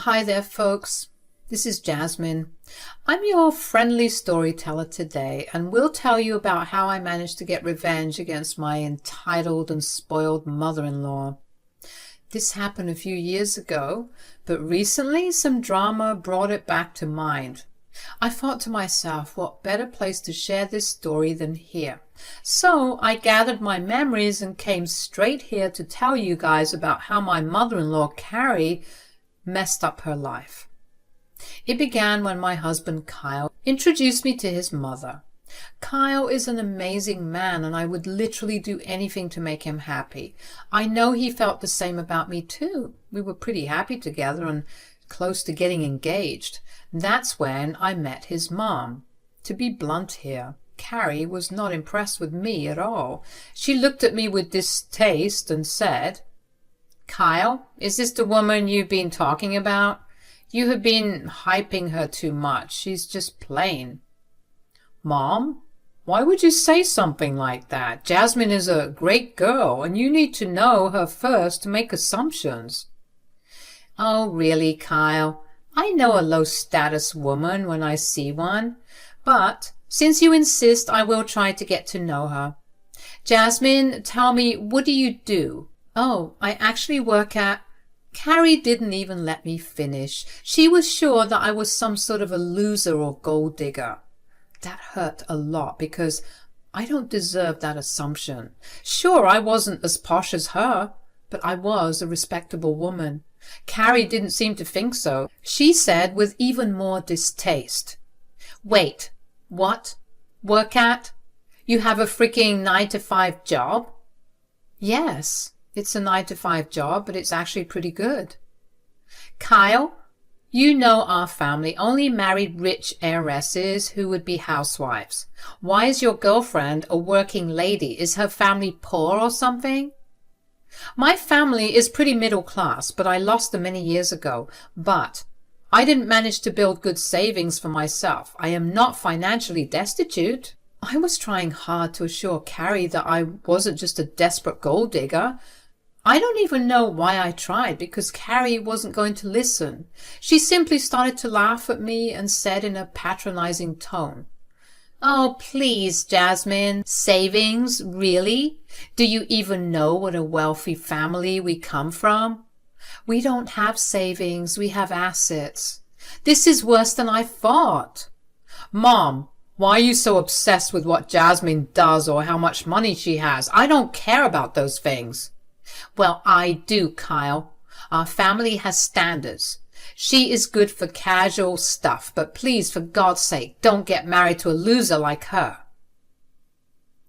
Hi there, folks. This is Jasmine. I'm your friendly storyteller today, and will tell you about how I managed to get revenge against my entitled and spoiled mother-in-law. This happened a few years ago, but recently some drama brought it back to mind. I thought to myself, what better place to share this story than here? So I gathered my memories and came straight here to tell you guys about how my mother-in-law, Carrie, messed up her life. It began when my husband Kyle introduced me to his mother. Kyle is an amazing man, and I would literally do anything to make him happy. I know he felt the same about me too. We were pretty happy together and close to getting engaged. That's when I met his mom. To be blunt here, Carrie was not impressed with me at all. She looked at me with distaste and said, "Kyle, is this the woman you've been talking about? You have been hyping her too much. She's just plain." "Mom, why would you say something like that? Jasmine is a great girl, and you need to know her first to make assumptions." "Oh, really, Kyle? I know a low-status woman when I see one, but since you insist, I will try to get to know her. Jasmine, tell me, what do you do?" "Oh, I actually work at—" Carrie didn't even let me finish. She was sure that I was some sort of a loser or gold digger. That hurt a lot because I don't deserve that assumption. Sure, I wasn't as posh as her, but I was a respectable woman. Carrie didn't seem to think so. She said with even more distaste, "Wait, what? Work at? You have a freaking 9-to-5 job?" "Yes, it's a 9-to-5 job, but it's actually pretty good." "Kyle, you know our family only married rich heiresses who would be housewives. Why is your girlfriend a working lady? Is her family poor or something?" "My family is pretty middle class, but I lost them many years ago. But I didn't manage to build good savings for myself. I am not financially destitute." I was trying hard to assure Carrie that I wasn't just a desperate gold digger. I don't even know why I tried, because Carrie wasn't going to listen. She simply started to laugh at me and said in a patronizing tone, "Oh, please, Jasmine, savings, really? Do you even know what a wealthy family we come from? We don't have savings, we have assets. This is worse than I thought." "Mom, why are you so obsessed with what Jasmine does or how much money she has? I don't care about those things." "Well, I do, Kyle. Our family has standards. She is good for casual stuff, but please, for God's sake, don't get married to a loser like her."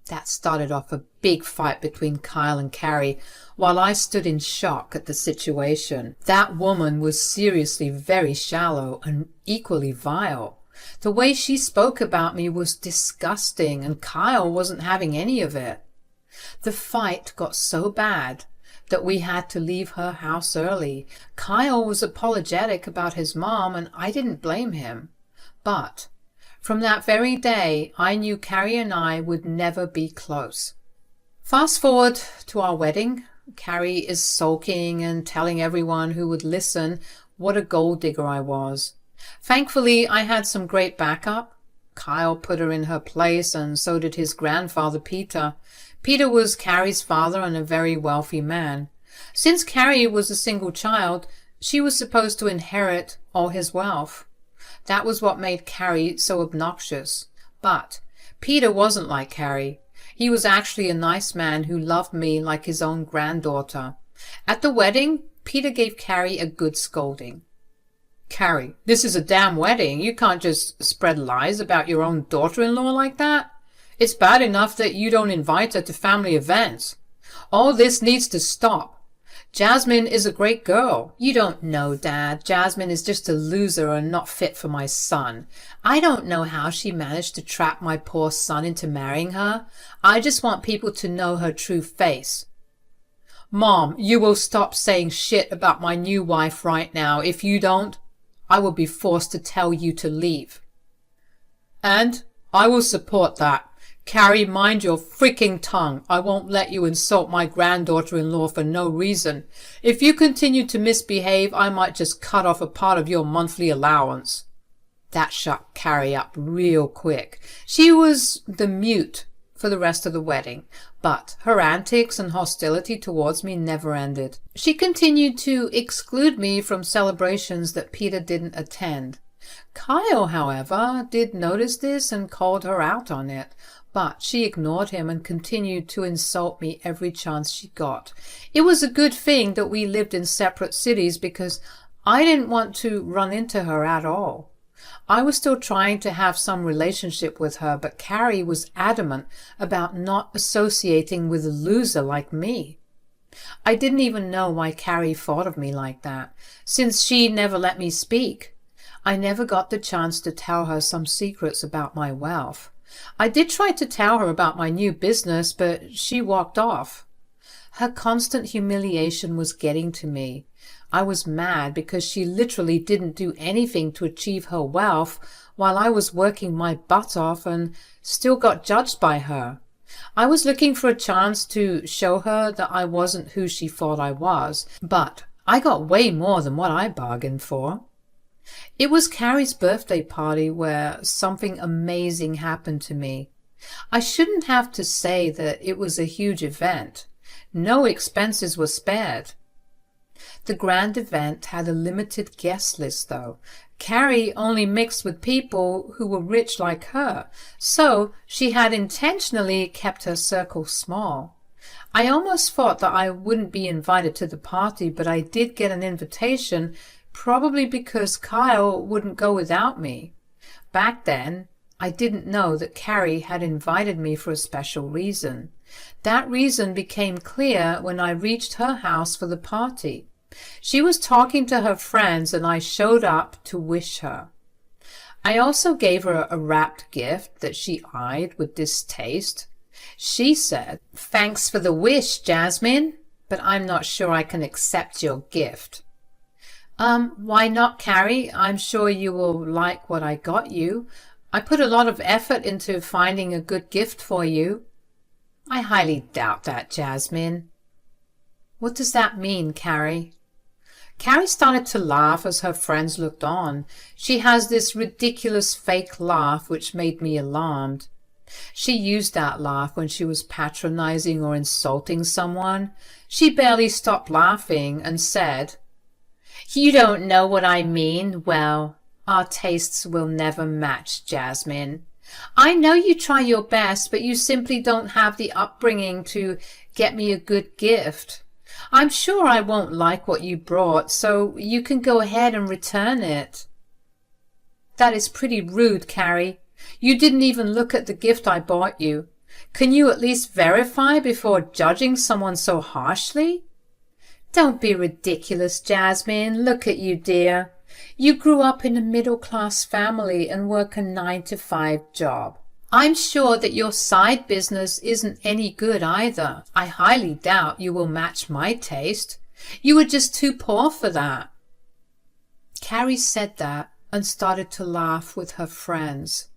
That started off a big fight between Kyle and Carrie, while I stood in shock at the situation. That woman was seriously very shallow and equally vile. The way she spoke about me was disgusting, and Kyle wasn't having any of it. The fight got so bad that we had to leave her house early. Kyle was apologetic about his mom, and I didn't blame him. But from that very day, I knew Carrie and I would never be close. Fast forward to our wedding. Carrie is sulking and telling everyone who would listen what a gold digger I was. Thankfully, I had some great backup. Kyle put her in her place, and so did his grandfather, Peter. Peter was Carrie's father and a very wealthy man. Since Carrie was a single child, she was supposed to inherit all his wealth. That was what made Carrie so obnoxious. But Peter wasn't like Carrie. He was actually a nice man who loved me like his own granddaughter. At the wedding, Peter gave Carrie a good scolding. "Carrie, this is a damn wedding. You can't just spread lies about your own daughter-in-law like that. It's bad enough that you don't invite her to family events. All this needs to stop. Jasmine is a great girl." "You don't know, Dad. Jasmine is just a loser and not fit for my son. I don't know how she managed to trap my poor son into marrying her. I just want people to know her true face." "Mom, you will stop saying shit about my new wife right now. If you don't, I will be forced to tell you to leave." "And I will support that. Carrie, mind your freaking tongue. I won't let you insult my granddaughter-in-law for no reason. If you continue to misbehave, I might just cut off a part of your monthly allowance. That shut Carrie up real quick. She was the mute for the rest of the wedding, but her antics and hostility towards me never ended. She continued to exclude me from celebrations that Peter didn't attend. Kyle, however, did notice this and called her out on it, but she ignored him and continued to insult me every chance she got. It was a good thing that we lived in separate cities because I didn't want to run into her at all. I was still trying to have some relationship with her, but Carrie was adamant about not associating with a loser like me. I didn't even know why Carrie thought of me like that, since she never let me speak. I never got the chance to tell her some secrets about my wealth. I did try to tell her about my new business, but she walked off. Her constant humiliation was getting to me. I was mad because she literally didn't do anything to achieve her wealth while I was working my butt off and still got judged by her. I was looking for a chance to show her that I wasn't who she thought I was, but I got way more than what I bargained for. It was Carrie's birthday party where something amazing happened to me. I shouldn't have to say that it was a huge event. No expenses were spared. The grand event had a limited guest list, though. Carrie only mixed with people who were rich like her, so she had intentionally kept her circle small. I almost thought that I wouldn't be invited to the party, but I did get an invitation, probably because Kyle wouldn't go without me. Back then, I didn't know that Carrie had invited me for a special reason. That reason became clear when I reached her house for the party. She was talking to her friends and I showed up to wish her. I also gave her a wrapped gift that she eyed with distaste. She said, "Thanks for the wish, Jasmine, but I'm not sure I can accept your gift." Why not, Carrie? I'm sure you will like what I got you. I put a lot of effort into finding a good gift for you." "I highly doubt that, Jasmine." "What does that mean, Carrie?" Carrie started to laugh as her friends looked on. She has this ridiculous fake laugh which made me alarmed. She used that laugh when she was patronizing or insulting someone. She barely stopped laughing and said, "You don't know what I mean? Well, our tastes will never match, Jasmine. I know you try your best, but you simply don't have the upbringing to get me a good gift. I'm sure I won't like what you brought, so you can go ahead and return it." "That is pretty rude, Carrie. You didn't even look at the gift I bought you. Can you at least verify before judging someone so harshly?" "Don't be ridiculous, Jasmine. Look at you, dear. You grew up in a middle-class family and work a 9-to-5 job. I'm sure that your side business isn't any good either. I highly doubt you will match my taste. You were just too poor for that." Carrie said that and started to laugh with her friends.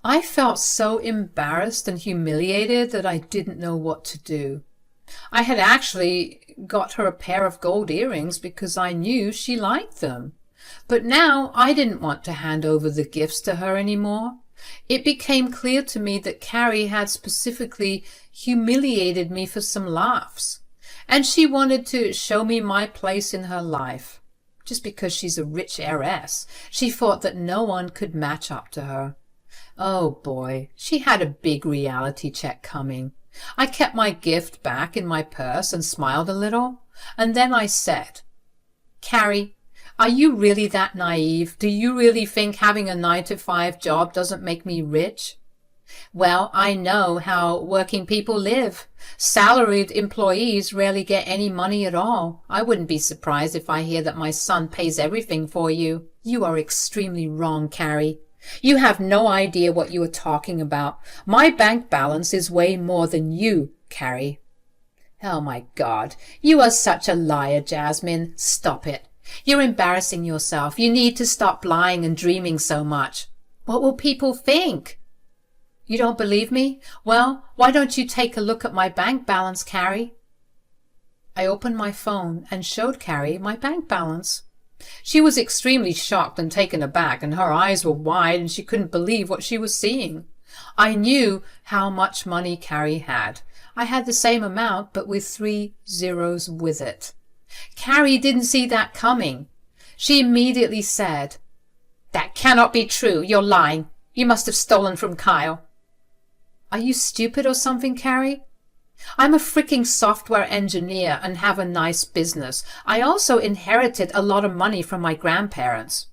I felt so embarrassed and humiliated that I didn't know what to do. I had actually got her a pair of gold earrings because I knew she liked them. But now I didn't want to hand over the gifts to her anymore. It became clear to me that Carrie had specifically humiliated me for some laughs, and she wanted to show me my place in her life. Just because she's a rich heiress, she thought that no one could match up to her. Oh boy, she had a big reality check coming. I kept my gift back in my purse and smiled a little, and then I said, "Carrie, are you really that naive? Do you really think having a 9-to-5 job doesn't make me rich?" "Well, I know how working people live. Salaried employees rarely get any money at all. I wouldn't be surprised if I hear that my son pays everything for you." "You are extremely wrong, Carrie. You have no idea what you are talking about. My bank balance is way more than you, Carrie." "Oh my God, you are such a liar, Jasmine. Stop it. You're embarrassing yourself. You need to stop lying and dreaming so much." "What will people think?" You don't believe me? Well, why don't you take a look at my bank balance, Carrie? I opened my phone and showed Carrie my bank balance. She was extremely shocked and taken aback, and her eyes were wide and she couldn't believe what she was seeing. I knew how much money Carrie had. I had the same amount, but with 3 zeros with it. Carrie didn't see that coming. She immediately said, "That cannot be true. You're lying. You must have stolen from Kyle." Are you stupid or something, Carrie? I'm a freaking software engineer and have a nice business. I also inherited a lot of money from my grandparents.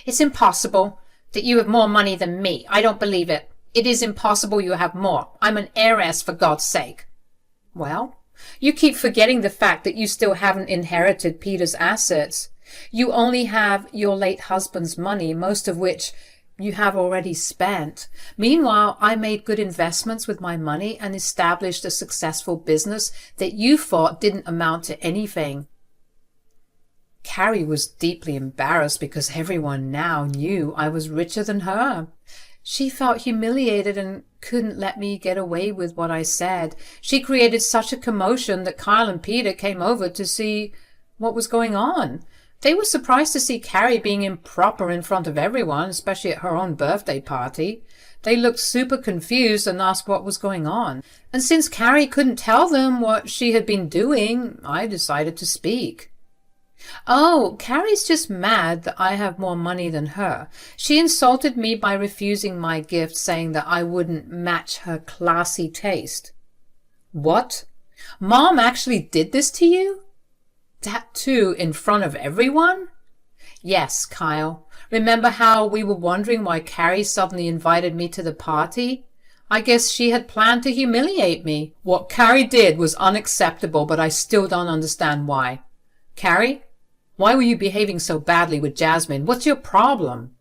It's impossible that you have more money than me. I don't believe it. It is impossible you have more. I'm an heiress, for God's sake. Well, you keep forgetting the fact that you still haven't inherited Peter's assets. You only have your late husband's money, most of which you have already spent. Meanwhile, I made good investments with my money and established a successful business that you thought didn't amount to anything. Carrie was deeply embarrassed because everyone now knew I was richer than her. She felt humiliated and couldn't let me get away with what I said. She created such a commotion that Kyle and Peter came over to see what was going on. They were surprised to see Carrie being improper in front of everyone, especially at her own birthday party. They looked super confused and asked what was going on. And since Carrie couldn't tell them what she had been doing, I decided to speak. "Oh, Carrie's just mad that I have more money than her. She insulted me by refusing my gift, saying that I wouldn't match her classy taste." "What? Mom actually did this to you? That too, in front of everyone?" "Yes, Kyle. Remember how we were wondering why Carrie suddenly invited me to the party? I guess she had planned to humiliate me. What Carrie did was unacceptable, but I still don't understand why. Carrie, why were you behaving so badly with Jasmine? What's your problem?"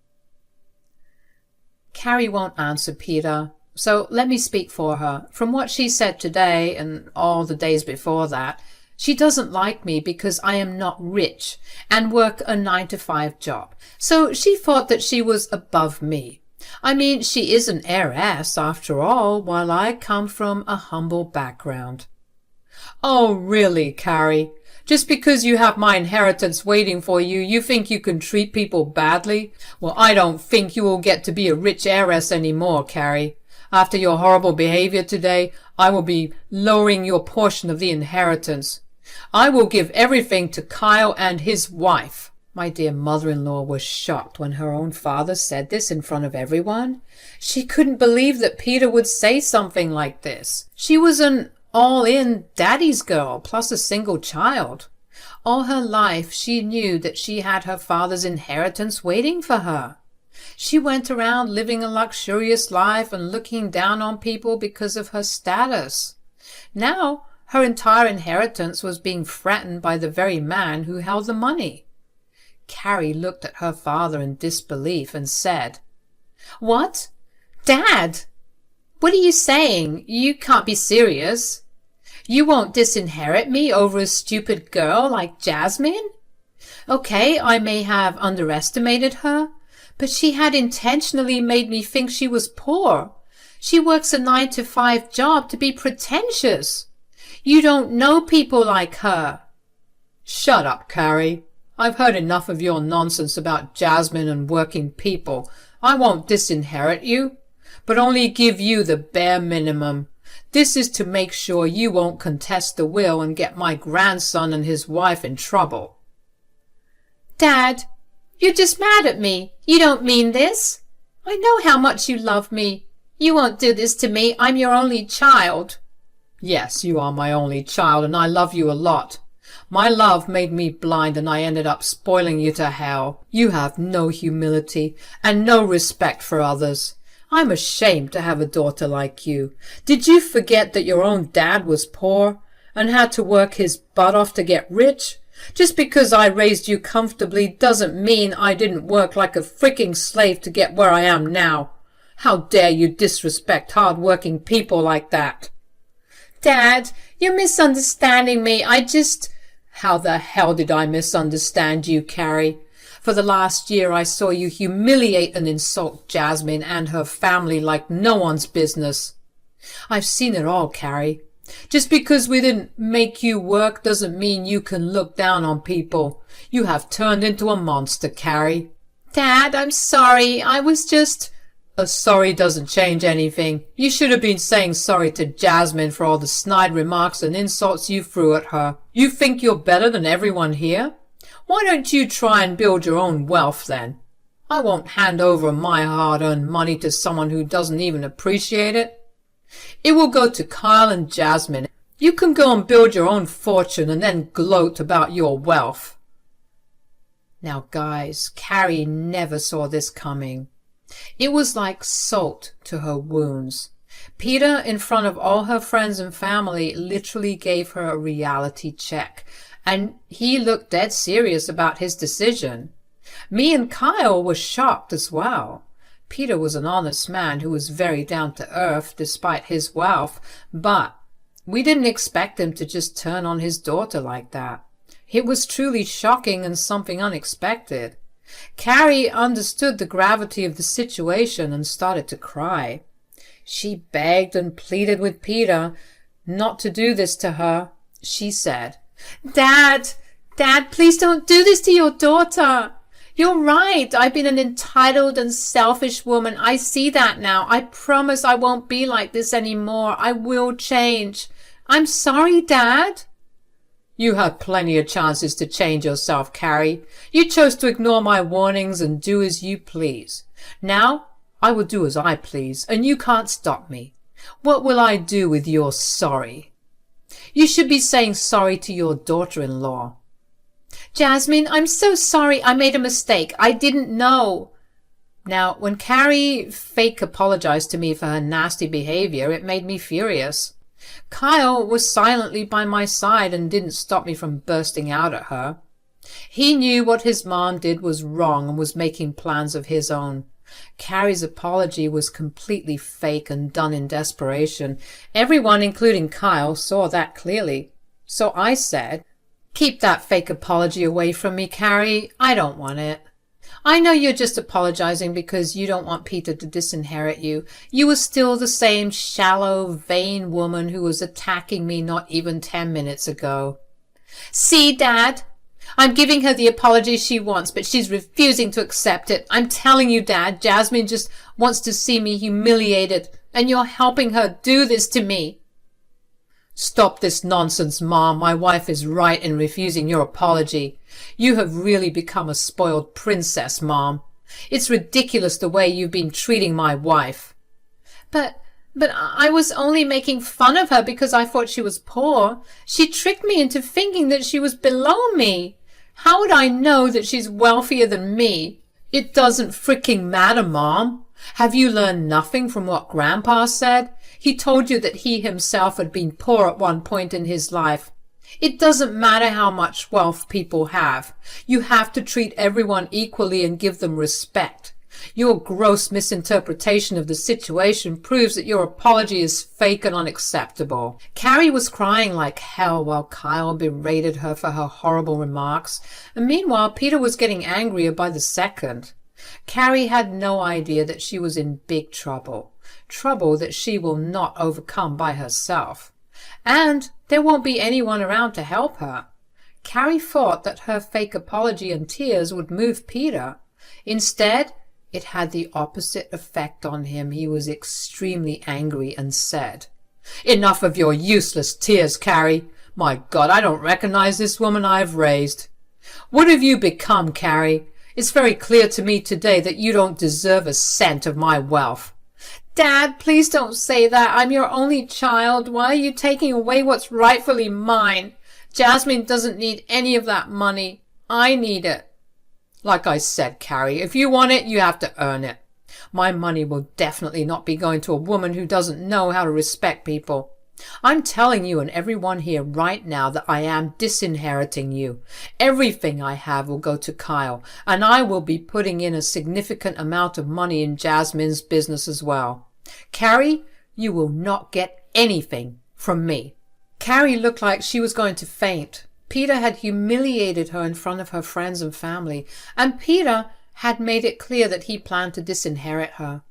Carrie won't answer Peter, so let me speak for her. From what she said today and all the days before that, she doesn't like me because I am not rich and work a 9-to-5 job. So she thought that she was above me. I mean, she is an heiress after all, while I come from a humble background. "Oh, really, Carrie? Just because you have my inheritance waiting for you, you think you can treat people badly? Well, I don't think you will get to be a rich heiress anymore, Carrie. After your horrible behavior today, I will be lowering your portion of the inheritance. I will give everything to Kyle and his wife." My dear mother-in-law was shocked when her own father said this in front of everyone. She couldn't believe that Peter would say something like this. She was an all-in daddy's girl, plus a single child. All her life she knew that she had her father's inheritance waiting for her. She went around living a luxurious life and looking down on people because of her status. Now, her entire inheritance was being threatened by the very man who held the money. Carrie looked at her father in disbelief and said, "What? Dad? What are you saying? You can't be serious. You won't disinherit me over a stupid girl like Jasmine? Okay, I may have underestimated her, but she had intentionally made me think she was poor. She works a 9-to-5 job to be pretentious. You don't know people like her." "Shut up, Carrie. I've heard enough of your nonsense about Jasmine and working people. I won't disinherit you, but only give you the bare minimum. This is to make sure you won't contest the will and get my grandson and his wife in trouble." "Dad, you're just mad at me. You don't mean this. I know how much you love me. You won't do this to me. I'm your only child." "Yes, you are my only child, and I love you a lot. My love made me blind, and I ended up spoiling you to hell. You have no humility and no respect for others. I'm ashamed to have a daughter like you. Did you forget that your own dad was poor and had to work his butt off to get rich? Just because I raised you comfortably doesn't mean I didn't work like a freaking slave to get where I am now. How dare you disrespect hard-working people like that?" "Dad, you're misunderstanding me. How the hell did I misunderstand you, Carrie? For the last year I saw you humiliate and insult Jasmine and her family like no one's business. I've seen it all, Carrie. Just because we didn't make you work doesn't mean you can look down on people. You have turned into a monster, Carrie. Dad, I'm sorry. I was just... A sorry doesn't change anything. You should have been saying sorry to Jasmine for all the snide remarks and insults you threw at her. You think you're better than everyone here? Why don't you try and build your own wealth then? I won't hand over my hard-earned money to someone who doesn't even appreciate it. It will go to Kyle and Jasmine. You can go and build your own fortune and then gloat about your wealth. Now, guys, Carrie never saw this coming. It was like salt to her wounds. Peter, in front of all her friends and family, literally gave her a reality check, and he looked dead serious about his decision. Me and Kyle were shocked as well. Peter was an honest man who was very down to earth despite his wealth, but we didn't expect him to just turn on his daughter like that. It was truly shocking and something unexpected. Carrie understood the gravity of the situation and started to cry. She begged and pleaded with Peter not to do this to her. She said, Dad, please don't do this to your daughter. You're right. I've been an entitled and selfish woman. I see that now. I promise I won't be like this anymore. I will change. I'm sorry, Dad. You had plenty of chances to change yourself, Carrie. You chose to ignore my warnings and do as you please. Now I will do as I please, and you can't stop me. What will I do with your sorry? You should be saying sorry to your daughter-in-law. Jasmine, I'm so sorry. I made a mistake. I didn't know. Now, when Carrie fake apologized to me for her nasty behavior, it made me furious. Kyle was silently by my side and didn't stop me from bursting out at her. He knew what his mom did was wrong and was making plans of his own. Carrie's apology was completely fake and done in desperation. Everyone, including Kyle, saw that clearly. So I said, Keep that fake apology away from me, Carrie. I don't want it. I know you're just apologizing because you don't want Peter to disinherit you. You are still the same shallow, vain woman who was attacking me not even 10 minutes ago. See, Dad? I'm giving her the apology she wants, but she's refusing to accept it. I'm telling you, Dad, Jasmine just wants to see me humiliated, and you're helping her do this to me. Stop this nonsense, Mom. My wife is right in refusing your apology. You have really become a spoiled princess, Mom. It's ridiculous the way you've been treating my wife. But I was only making fun of her because I thought she was poor. She tricked me into thinking that she was below me. How would I know that she's wealthier than me? It doesn't fricking matter, Mom. Have you learned nothing from what Grandpa said? He told you that he himself had been poor at one point in his life. It doesn't matter how much wealth people have. You have to treat everyone equally and give them respect. Your gross misinterpretation of the situation proves that your apology is fake and unacceptable. Carrie was crying like hell while Kyle berated her for her horrible remarks, and meanwhile Peter was getting angrier by the second. Carrie had no idea that she was in big trouble. Trouble that she will not overcome by herself. And there won't be anyone around to help her. Carrie thought that her fake apology and tears would move Peter. Instead, it had the opposite effect on him. He was extremely angry and said, Enough of your useless tears, Carrie. My God, I don't recognize this woman I've raised. What have you become, Carrie? It's very clear to me today that you don't deserve a cent of my wealth. Dad, please don't say that. I'm your only child. Why are you taking away what's rightfully mine? Jasmine doesn't need any of that money. I need it. Like I said, Carrie, if you want it, you have to earn it. My money will definitely not be going to a woman who doesn't know how to respect people. I'm telling you and everyone here right now that I am disinheriting you. Everything I have will go to Kyle, and I will be putting in a significant amount of money in Jasmine's business as well. Carrie, you will not get anything from me. Carrie looked like she was going to faint. Peter had humiliated her in front of her friends and family, and Peter had made it clear that he planned to disinherit her.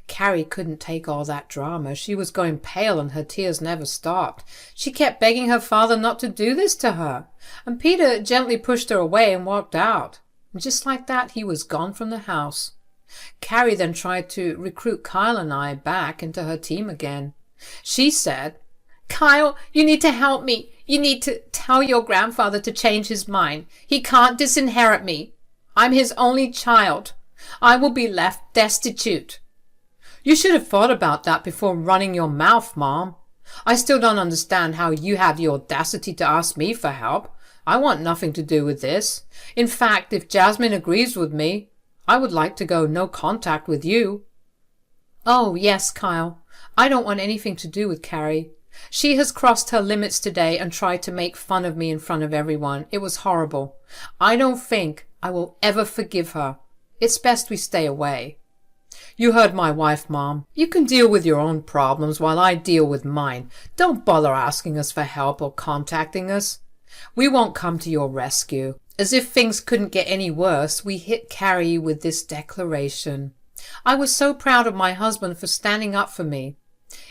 Carrie couldn't take all that drama. She was going pale and her tears never stopped. She kept begging her father not to do this to her, and Peter gently pushed her away and walked out. And just like that, he was gone from the house. Carrie then tried to recruit Kyle and I back into her team again. She said, "Kyle, you need to help me. You need to tell your grandfather to change his mind. He can't disinherit me. I'm his only child. I will be left destitute." "You should have thought about that before running your mouth, Mom. I still don't understand how you had the audacity to ask me for help. I want nothing to do with this. In fact, if Jasmine agrees with me, I would like to go no contact with you." "Oh, yes, Kyle. I don't want anything to do with Carrie. She has crossed her limits today and tried to make fun of me in front of everyone. It was horrible. I don't think I will ever forgive her. It's best we stay away." "You heard my wife, Mom. You can deal with your own problems while I deal with mine. Don't bother asking us for help or contacting us. We won't come to your rescue." As if things couldn't get any worse, we hit Carrie with this declaration. I was so proud of my husband for standing up for me.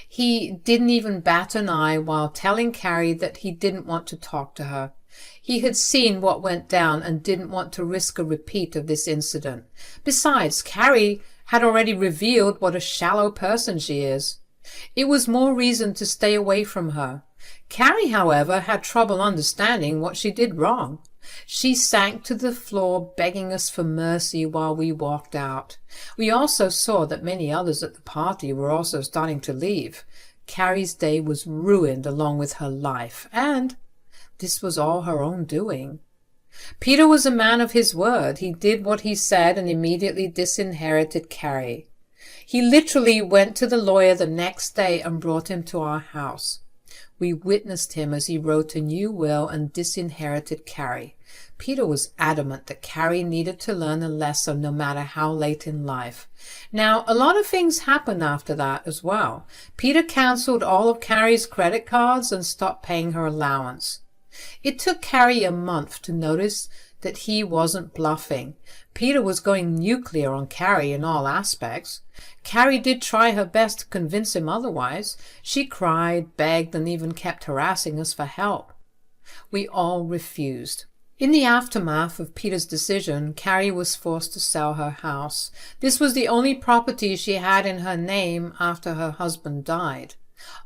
He didn't even bat an eye while telling Carrie that he didn't want to talk to her. He had seen what went down and didn't want to risk a repeat of this incident. Besides, Carrie had already revealed what a shallow person she is. It was more reason to stay away from her. Carrie, however, had trouble understanding what she did wrong. She sank to the floor, begging us for mercy while we walked out. We also saw that many others at the party were also starting to leave. Carrie's day was ruined along with her life, and this was all her own doing. Peter was a man of his word. He did what he said and immediately disinherited Carrie. He literally went to the lawyer the next day and brought him to our house. We witnessed him as he wrote a new will and disinherited Carrie. Peter was adamant that Carrie needed to learn a lesson no matter how late in life. Now, a lot of things happened after that as well. Peter cancelled all of Carrie's credit cards and stopped paying her allowance. It took Carrie a month to notice that he wasn't bluffing. Peter was going nuclear on Carrie in all aspects. Carrie did try her best to convince him otherwise. She cried, begged, and even kept harassing us for help. We all refused. In the aftermath of Peter's decision, Carrie was forced to sell her house. This was the only property she had in her name after her husband died.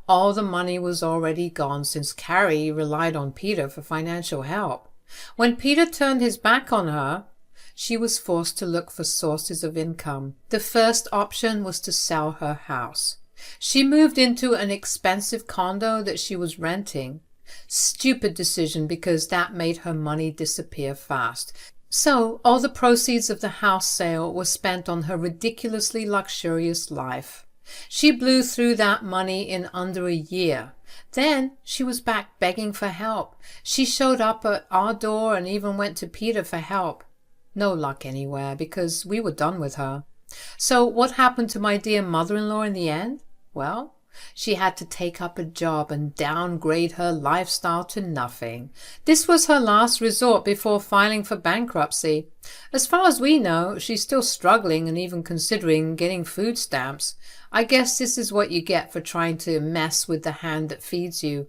All the money was already gone since Carrie relied on Peter for financial help. When Peter turned his back on her, she was forced to look for sources of income. The first option was to sell her house. She moved into an expensive condo that she was renting. Stupid decision, because that made her money disappear fast. So all the proceeds of the house sale were spent on her ridiculously luxurious life. She blew through that money in under a year. Then she was back begging for help. She showed up at our door and even went to Peter for help. No luck anywhere, because we were done with her. So what happened to my dear mother-in-law in the end? Well, she had to take up a job and downgrade her lifestyle to nothing. This was her last resort before filing for bankruptcy. As far as we know, she's still struggling and even considering getting food stamps. I guess this is what you get for trying to mess with the hand that feeds you.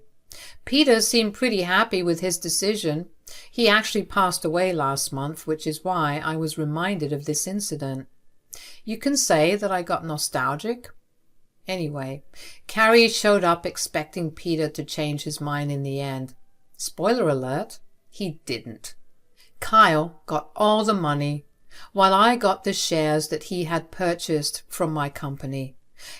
Peter seemed pretty happy with his decision. He actually passed away last month, which is why I was reminded of this incident. You can say that I got nostalgic. Anyway, Carrie showed up expecting Peter to change his mind in the end. Spoiler alert, he didn't. Kyle got all the money, while I got the shares that he had purchased from my company.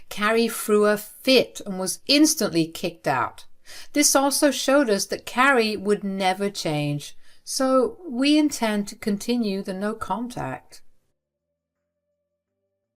Carrie threw a fit and was instantly kicked out. This also showed us that Carrie would never change, so we intend to continue the no contact.